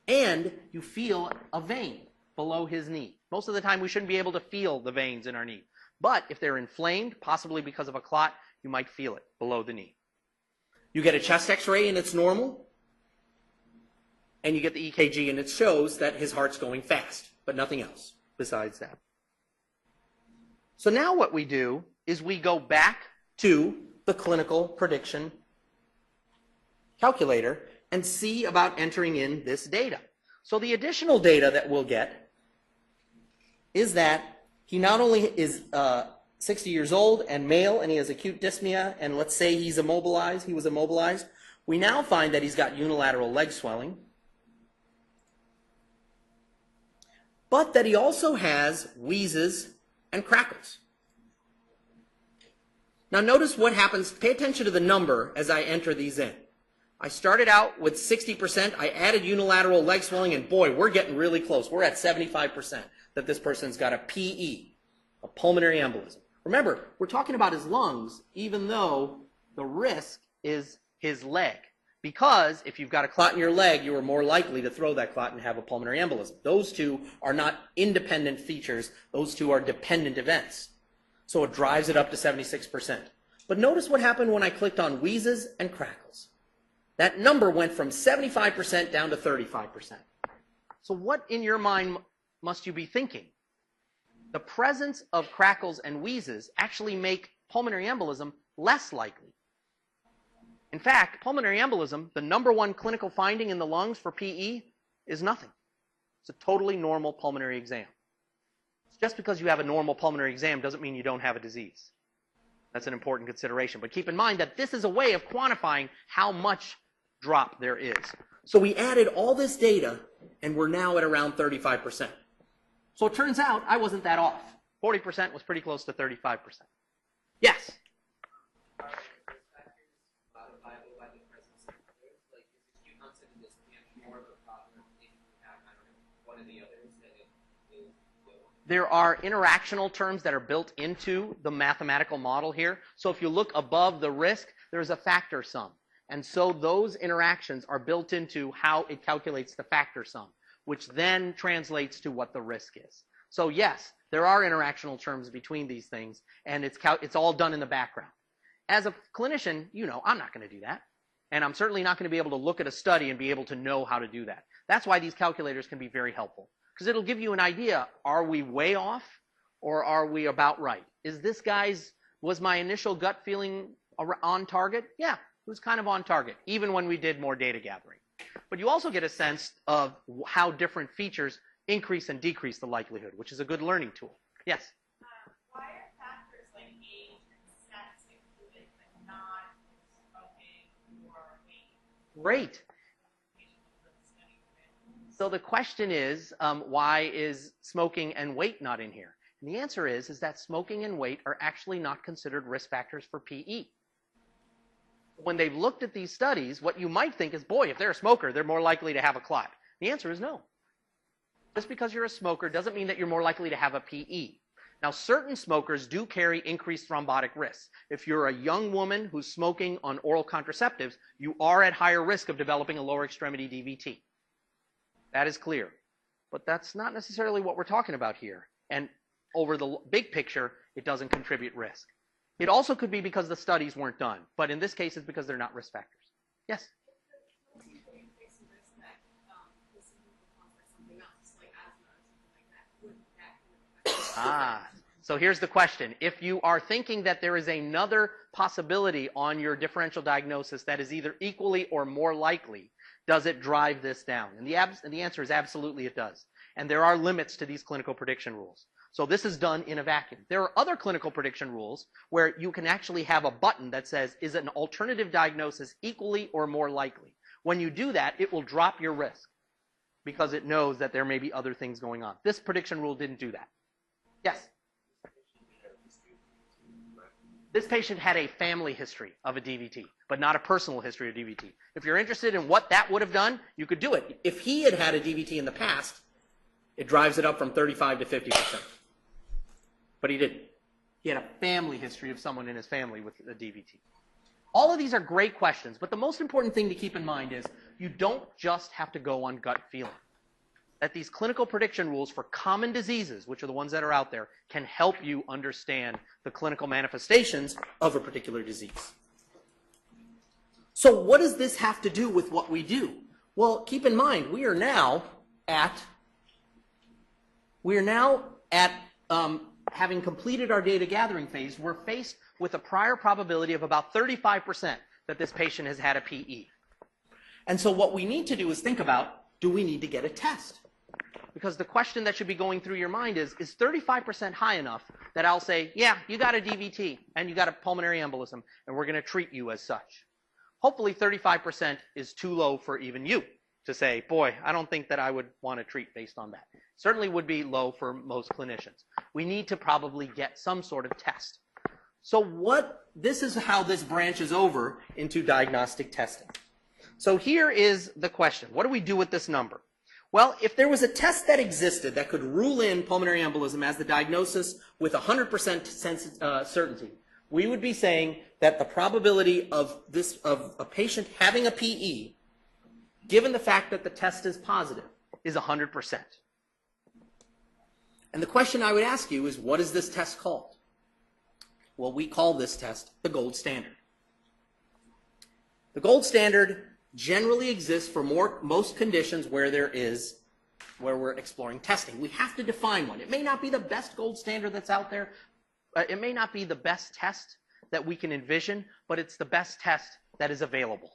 And you feel a vein below his knee. Most of the time we shouldn't be able to feel the veins in our knee. But if they're inflamed, possibly because of a clot, you might feel it below the knee. You get a chest x-ray and it's normal. And you get the EKG and it shows that his heart's going fast, but nothing else besides that. So now what we do is we go back to the clinical prediction calculator and see about entering in this data. So the additional data that we'll get is that he not only is 60 years old and male and he has acute dyspnea, and let's say he was immobilized, we now find that he's got unilateral leg swelling, but that he also has wheezes and crackles. Now notice what happens. Pay attention to the number as I enter these in. I started out with 60%. I added unilateral leg swelling, and boy, we're getting really close. We're at 75% that this person's got a PE, a pulmonary embolism. Remember, we're talking about his lungs, even though the risk is his leg. Because if you've got a clot in your leg, you are more likely to throw that clot and have a pulmonary embolism. Those two are not independent features. Those two are dependent events. So it drives it up to 76%. But notice what happened when I clicked on wheezes and crackles. That number went from 75% down to 35%. So what in your mind must you be thinking? The presence of crackles and wheezes actually make pulmonary embolism less likely. In fact, pulmonary embolism, the number one clinical finding in the lungs for PE, is nothing. It's a totally normal pulmonary exam. Just because you have a normal pulmonary exam doesn't mean you don't have a disease. That's an important consideration. But keep in mind that this is a way of quantifying how much drop there is. So we added all this data, and we're now at around 35%. So it turns out I wasn't that off. 40% was pretty close to 35%. Yes? There are interactional terms that are built into the mathematical model here. So if you look above the risk, there's a factor sum. And so those interactions are built into how it calculates the factor sum, which then translates to what the risk is. So yes, there are interactional terms between these things, and it's all done in the background. As a clinician, you know, I'm not going to do that. And I'm certainly not going to be able to look at a study and be able to know how to do that. That's why these calculators can be very helpful. Because it'll give you an idea, are we way off or are we about right? Was my initial gut feeling on target? Yeah, it was kind of on target, even when we did more data gathering. But you also get a sense of how different features increase and decrease the likelihood, which is a good learning tool. Yes? Why are factors like age and sex included, but not smoking or weight? Great. So the question is, why is smoking and weight not in here? And the answer is that smoking and weight are actually not considered risk factors for PE. When they've looked at these studies, what you might think is, boy, if they're a smoker, they're more likely to have a clot. The answer is no. Just because you're a smoker doesn't mean that you're more likely to have a PE. Now, certain smokers do carry increased thrombotic risks. If you're a young woman who's smoking on oral contraceptives, you are at higher risk of developing a lower extremity DVT. That is clear. But that's not necessarily what we're talking about here. And over the big picture, it doesn't contribute risk. It also could be because the studies weren't done. But in this case, it's because they're not risk factors. Yes? So here's the question. If you are thinking that there is another possibility on your differential diagnosis that is either equally or more likely, does it drive this down? And the answer is absolutely it does. And there are limits to these clinical prediction rules. So this is done in a vacuum. There are other clinical prediction rules where you can actually have a button that says, is an alternative diagnosis equally or more likely? When you do that, it will drop your risk because it knows that there may be other things going on. This prediction rule didn't do that. Yes? This patient had a family history of a DVT, but not a personal history of DVT. If you're interested in what that would have done, you could do it. If he had had a DVT in the past, it drives it up from 35 to 50%. But he didn't. He had a family history of someone in his family with a DVT. All of these are great questions, but the most important thing to keep in mind is you don't just have to go on gut feeling. That these clinical prediction rules for common diseases, which are the ones that are out there, can help you understand the clinical manifestations of a particular disease. So what does this have to do with what we do? Well, keep in mind, we are now at having completed our data gathering phase, we're faced with a prior probability of about 35% that this patient has had a PE. And so what we need to do is think about, do we need to get a test? Because the question that should be going through your mind is 35% high enough that I'll say, yeah, you got a DVT and you got a pulmonary embolism and we're going to treat you as such. Hopefully 35% is too low for even you to say, boy, I don't think that I would want to treat based on that. Certainly would be low for most clinicians. We need to probably get some sort of test. So this is how this branches over into diagnostic testing. So here is the question. What do we do with this number? Well, if there was a test that existed that could rule in pulmonary embolism as the diagnosis with 100% certainty, we would be saying that the probability of a patient having a PE, given the fact that the test is positive, is 100%. And the question I would ask you is, what is this test called? Well, we call this test the gold standard. The gold standard generally exists for most conditions where we're exploring testing. We have to define one. It may not be the best gold standard that's out there. It may not be the best test that we can envision, but it's the best test that is available.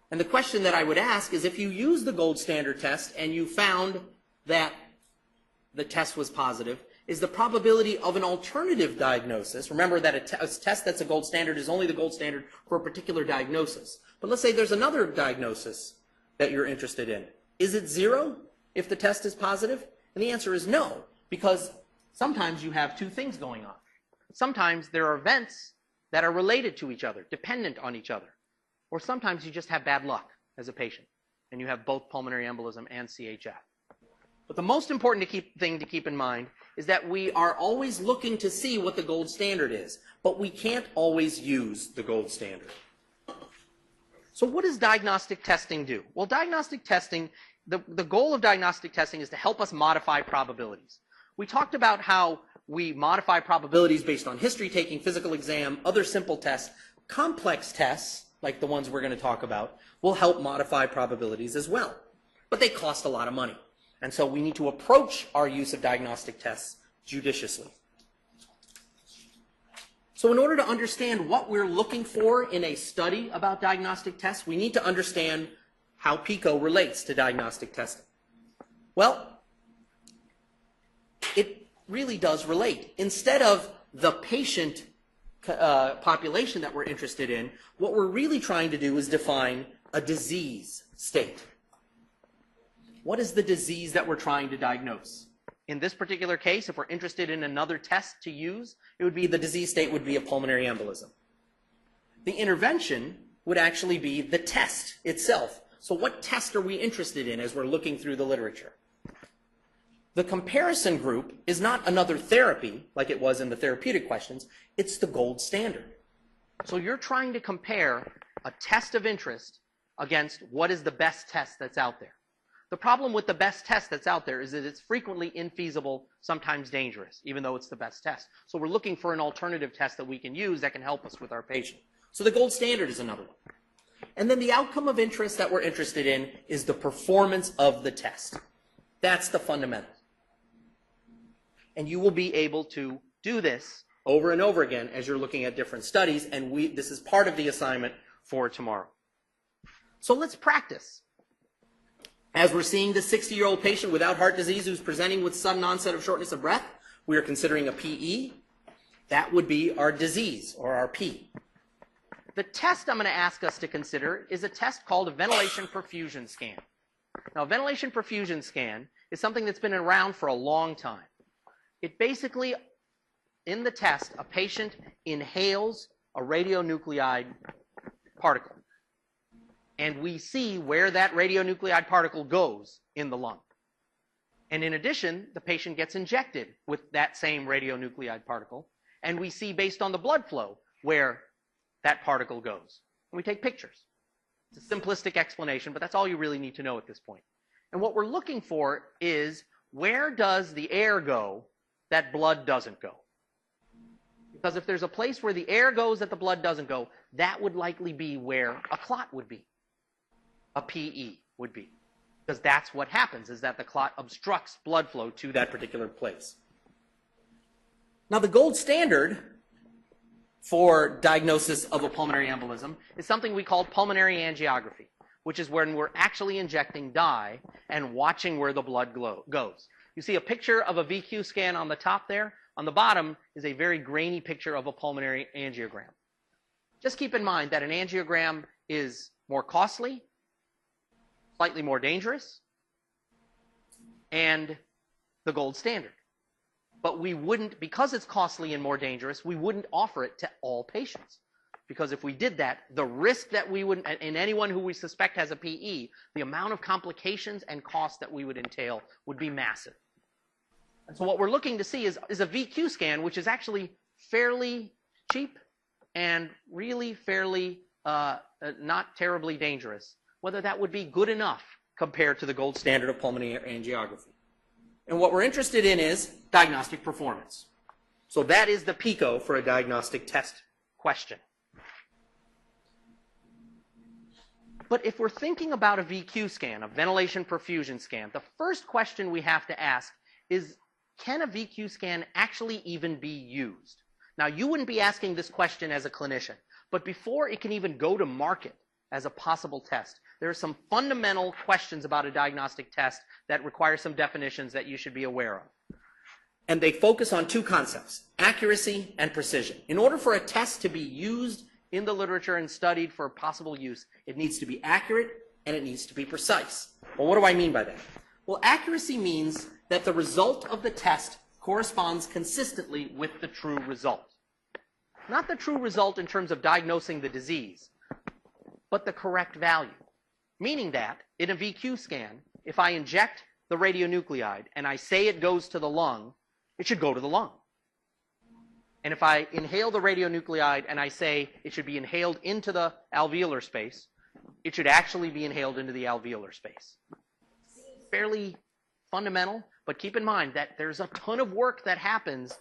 And the question that I would ask is, if you use the gold standard test and you found that the test was positive, is the probability of an alternative diagnosis, remember that a test that's a gold standard is only the gold standard for a particular diagnosis. But let's say there's another diagnosis that you're interested in. Is it 0 if the test is positive? And the answer is no, because sometimes you have two things going on. Sometimes there are events that are related to each other, dependent on each other. Or sometimes you just have bad luck as a patient, and you have both pulmonary embolism and CHF. But the most important thing to keep in mind is that we are always looking to see what the gold standard is, but we can't always use the gold standard. So what does diagnostic testing do? Well, diagnostic testing, the goal of diagnostic testing is to help us modify probabilities. We talked about how we modify probabilities based on history taking, physical exam, other simple tests. Complex tests, like the ones we're going to talk about, will help modify probabilities as well. But they cost a lot of money. And so we need to approach our use of diagnostic tests judiciously. So in order to understand what we're looking for in a study about diagnostic tests, we need to understand how PICO relates to diagnostic testing. Well, it really does relate. Instead of the patient population that we're interested in, what we're really trying to do is define a disease state. What is the disease that we're trying to diagnose? In this particular case, if we're interested in another test to use, it would be the disease state would be a pulmonary embolism. The intervention would actually be the test itself. So what test are we interested in as we're looking through the literature? The comparison group is not another therapy like it was in the therapeutic questions. It's the gold standard. So you're trying to compare a test of interest against what is the best test that's out there. The problem with the best test that's out there is that it's frequently infeasible, sometimes dangerous, even though it's the best test. So we're looking for an alternative test that we can use that can help us with our patient. So the gold standard is another one. And then the outcome of interest that we're interested in is the performance of the test. That's the fundamental. And you will be able to do this over and over again as you're looking at different studies, and this is part of the assignment for tomorrow. So let's practice. As we're seeing the 60-year-old patient without heart disease who's presenting with sudden onset of shortness of breath, we are considering a PE. That would be our disease, or our P. The test I'm going to ask us to consider is a test called a ventilation perfusion scan. Now, a ventilation perfusion scan is something that's been around for a long time. It basically in the test, a patient inhales a radionuclide particle. And we see where that radionuclide particle goes in the lung. And in addition, the patient gets injected with that same radionuclide particle. And we see, based on the blood flow, where that particle goes. And we take pictures. It's a simplistic explanation, but that's all you really need to know at this point. And what we're looking for is, where does the air go that blood doesn't go? Because if there's a place where the air goes that the blood doesn't go, that would likely be where a clot would be, a PE would be. Because that's what happens, is that the clot obstructs blood flow to that particular place. Now, the gold standard for diagnosis of a pulmonary embolism is something we call pulmonary angiography, which is when we're actually injecting dye and watching where the blood goes. You see a picture of a VQ scan on the top there. On the bottom is a very grainy picture of a pulmonary angiogram. Just keep in mind that an angiogram is more costly, slightly more dangerous, and the gold standard. But we wouldn't, because it's costly and more dangerous, we wouldn't offer it to all patients. Because if we did that, the risk that we would, in anyone who we suspect has a PE, the amount of complications and costs that we would entail would be massive. And so what we're looking to see is a VQ scan, which is actually fairly cheap and really fairly not terribly dangerous, whether that would be good enough compared to the gold standard of pulmonary angiography. And what we're interested in is diagnostic performance. So that is the PICO for a diagnostic test question. But if we're thinking about a VQ scan, a ventilation perfusion scan, the first question we have to ask is, can a VQ scan actually even be used? Now, you wouldn't be asking this question as a clinician, but before it can even go to market as a possible test, there are some fundamental questions about a diagnostic test that require some definitions that you should be aware of. And they focus on two concepts, accuracy and precision. In order for a test to be used in the literature and studied for possible use, it needs to be accurate and it needs to be precise. Well, what do I mean by that? Well, accuracy means that the result of the test corresponds consistently with the true result. Not the true result in terms of diagnosing the disease, but the correct value. Meaning that, in a VQ scan, if I inject the radionuclide and I say it goes to the lung, it should go to the lung. And if I inhale the radionuclide and I say it should be inhaled into the alveolar space, it should actually be inhaled into the alveolar space. Fairly fundamental, but keep in mind that there's a ton of work that happens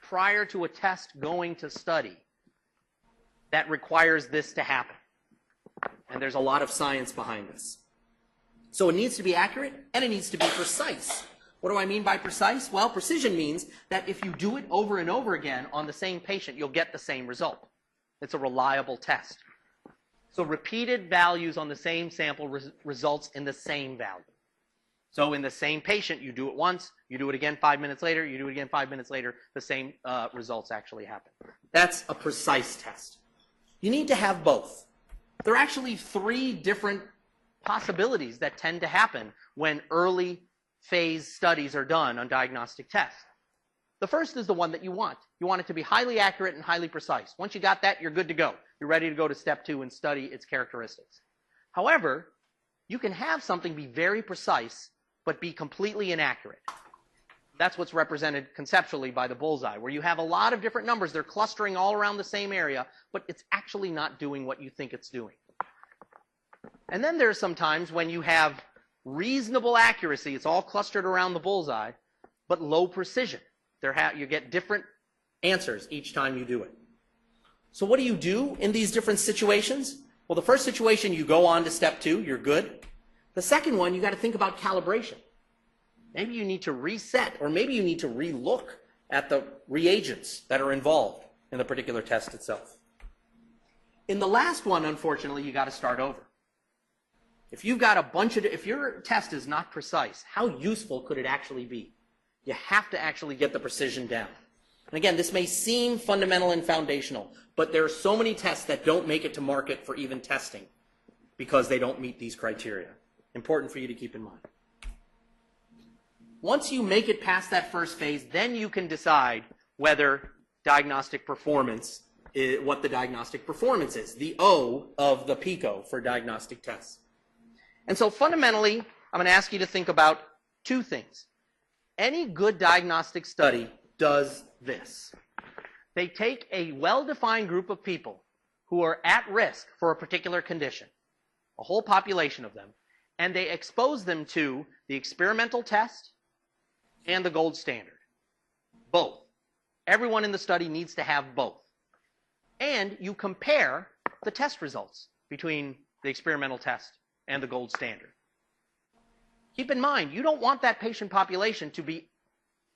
prior to a test going to study that requires this to happen. And there's a lot of science behind this. So it needs to be accurate and it needs to be precise. What do I mean by precise? Well, precision means that if you do it over and over again on the same patient, you'll get the same result. It's a reliable test. So repeated values on the same sample results in the same value. So in the same patient, you do it once, you do it again 5 minutes later, you do it again 5 minutes later, the same results actually happen. That's a precise test. You need to have both. There are actually 3 different possibilities that tend to happen when early phase studies are done on diagnostic tests. The first is the one that you want. You want it to be highly accurate and highly precise. Once you got that, you're good to go. You're ready to go to step 2 and study its characteristics. However, you can have something be very precise but be completely inaccurate. That's what's represented conceptually by the bullseye, where you have a lot of different numbers. They're clustering all around the same area, but it's actually not doing what you think it's doing. And then there's some times when you have reasonable accuracy. It's all clustered around the bullseye, but low precision. You get different answers each time you do it. So what do you do in these different situations? Well, the first situation, you go on to step 2. You're good. The second one, you got to think about calibration. Maybe you need to reset, or maybe you need to re-look at the reagents that are involved in the particular test itself. In the last one, unfortunately, you got to start over. If you've got if your test is not precise, how useful could it actually be? You have to actually get the precision down. And again, this may seem fundamental and foundational, but there are so many tests that don't make it to market for even testing because they don't meet these criteria. Important for you to keep in mind. Once you make it past that first phase, then you can decide whether diagnostic performance, what the diagnostic performance is, the O of the PICO for diagnostic tests. And so fundamentally, I'm going to ask you to think about two things. Any good diagnostic study does this. They take a well-defined group of people who are at risk for a particular condition, a whole population of them, and they expose them to the experimental test and the gold standard. Both. Everyone in the study needs to have both. And you compare the test results between the experimental test and the gold standard. Keep in mind, you don't want that patient population to be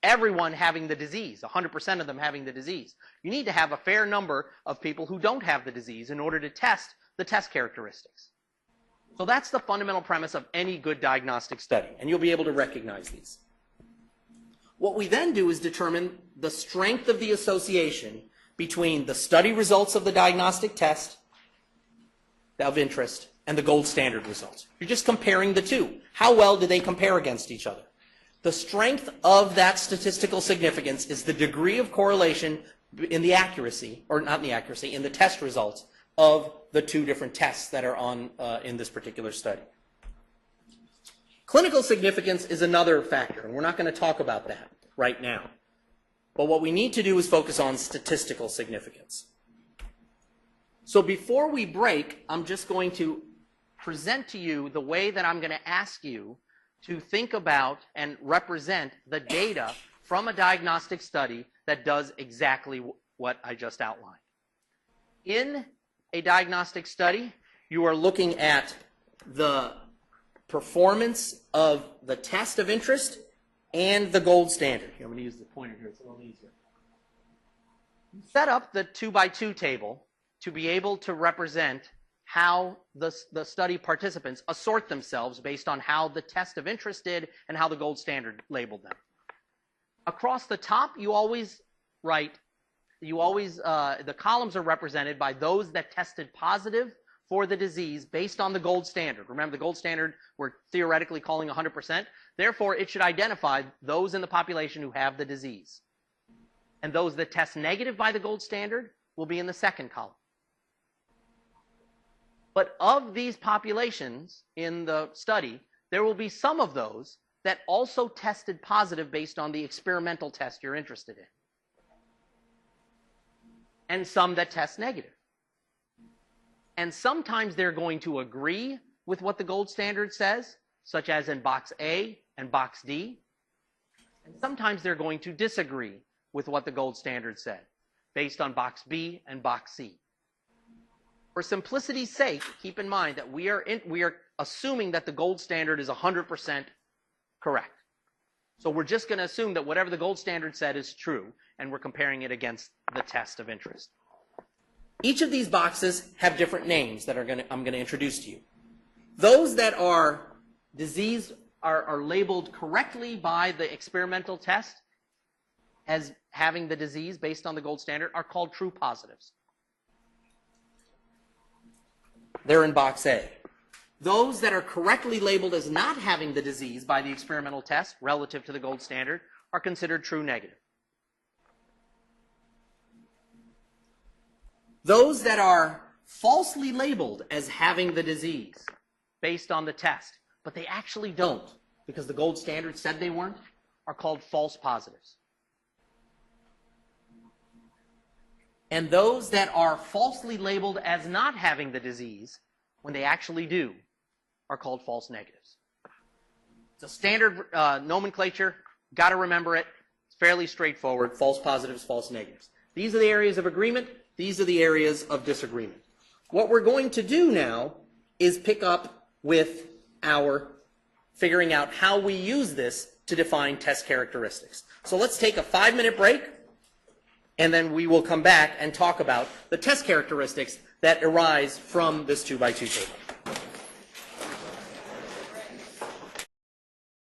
everyone having the disease, 100% of them having the disease. You need to have a fair number of people who don't have the disease in order to test the test characteristics. So that's the fundamental premise of any good diagnostic study, and you'll be able to recognize these. What we then do is determine the strength of the association between the study results of the diagnostic test of interest and the gold standard results. You're just comparing the two. How well do they compare against each other? The strength of that statistical significance is the degree of correlation in the accuracy, or not in the accuracy, in the test results of the two different tests that are on in this particular study. Clinical significance is another factor, and we're not going to talk about that right now. But what we need to do is focus on statistical significance. So before we break, I'm just going to present to you the way that I'm going to ask you to think about and represent the data from a diagnostic study that does exactly what I just outlined. In a diagnostic study, you are looking at the performance of the test of interest and the gold standard. Here, I'm going to use the pointer here. It's a little easier. Set up the 2x2 table to be able to represent how the study participants assort themselves based on how the test of interest did and how the gold standard labeled them. Across the top, you always write, the columns are represented by those that tested positive for the disease based on the gold standard. Remember, the gold standard we're theoretically calling 100%. Therefore, it should identify those in the population who have the disease. And those that test negative by the gold standard will be in the second column. But of these populations in the study, there will be some of those that also tested positive based on the experimental test you're interested in. And some that test negative. And sometimes they're going to agree with what the gold standard says, such as in box A and box D. And sometimes they're going to disagree with what the gold standard said, based on box B and box C. For simplicity's sake, keep in mind that we are assuming that the gold standard is 100% correct. So we're just going to assume that whatever the gold standard said is true, and we're comparing it against the test of interest. Each of these boxes have different names that I'm going to introduce to you. Those that are disease are labeled correctly by the experimental test as having the disease based on the gold standard are called true positives. They're in box A. Those that are correctly labeled as not having the disease by the experimental test relative to the gold standard are considered true negative. Those that are falsely labeled as having the disease based on the test, but they actually don't because the gold standard said they weren't, are called false positives. And those that are falsely labeled as not having the disease, when they actually do, are called false negatives. It's a standard nomenclature. Got to remember it. It's fairly straightforward. False positives, false negatives. These are the areas of agreement. These are the areas of disagreement. What we're going to do now is pick up with our figuring out how we use this to define test characteristics. So let's take a 5-minute break, and then we will come back and talk about the test characteristics that arise from this 2x2 table.